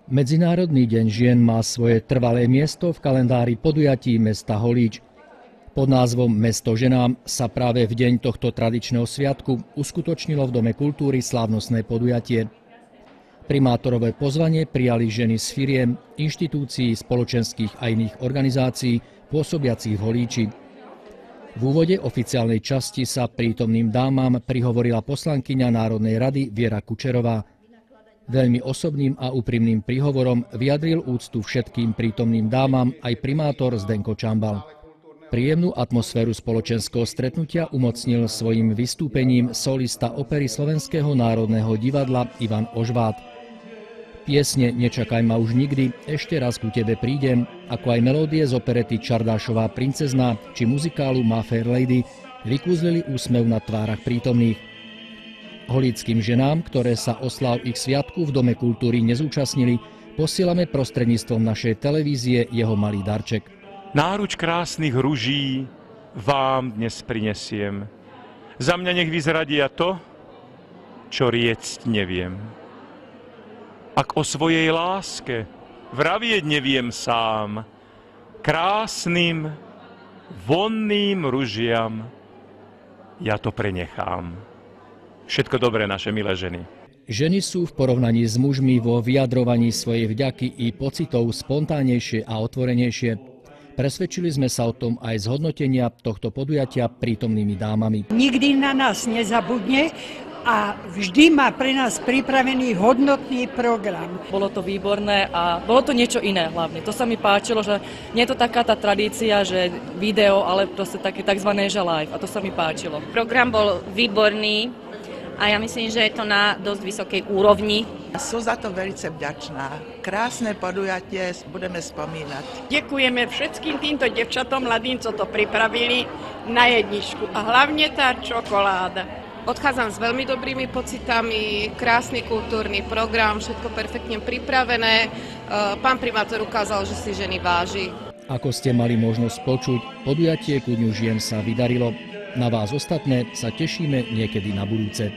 Medzinárodný deň žien má svoje trvalé miesto v kalendári podujatí mesta Holíč. Pod názvom Mesto ženám sa práve v deň tohto tradičného sviatku uskutočnilo v Dome kultúry slávnostné podujatie. Primátorové pozvanie prijali ženy z firiem, inštitúcií, spoločenských a iných organizácií pôsobiacich v Holíči. V úvode oficiálnej časti sa prítomným dámam prihovorila poslankyňa Národnej rady Viera Kučerová. Veľmi osobným a úprimným príhovorom vyjadril úctu všetkým prítomným dámam aj primátor Zdenko Čambal. Príjemnú atmosféru spoločenského stretnutia umocnil svojim vystúpením solista opery Slovenského národného divadla Ivan Ožvát. Piesne Nečakaj ma už nikdy, Ešte raz ku tebe prídem, ako aj melódie z operety Čardášová princezná či muzikálu My Fair Lady vykúzlili úsmev na tvárach prítomných. Holíckým ženám, ktoré sa osláv ich sviatku v Dome kultúry nezúčastnili, posielame prostredníctvom našej televízie jeho malý darček. Náruč krásnych ruží vám dnes prinesiem. Za mňa nech vyzradia to, čo riecť neviem. Ak o svojej láske vravieť neviem sám, krásnym, vonným ružiam ja to prenechám. Všetko dobré, naše milé ženy. Ženy sú v porovnaní s mužmi vo vyjadrovaní svojej vďaky i pocitov spontánnejšie a otvorenejšie. Presvedčili sme sa o tom aj z hodnotenia tohto podujatia prítomnými dámami. Nikdy na nás nezabudne a vždy má pre nás pripravený hodnotný program. Bolo to výborné a bolo to niečo iné hlavne. To sa mi páčilo, že nie je to taká tá tradícia, že video, ale proste také takzvané že live. A to sa mi páčilo. Program bol výborný a ja myslím, že je to na dosť vysokej úrovni. Som za to velice vďačná. Krásne podujatie budeme spomínať. Ďakujeme všetkým týmto devčatom mladým, co to pripravili na jedničku. A hlavne tá čokoláda. Odchádzam s veľmi dobrými pocitami, krásny kultúrny program, všetko perfektne pripravené. Pán primátor ukázal, že si ženy váži. Ako ste mali možnosť počuť, podujatie ku Dňu žien sa vydarilo. Na vás ostatné sa tešíme niekedy na budúce.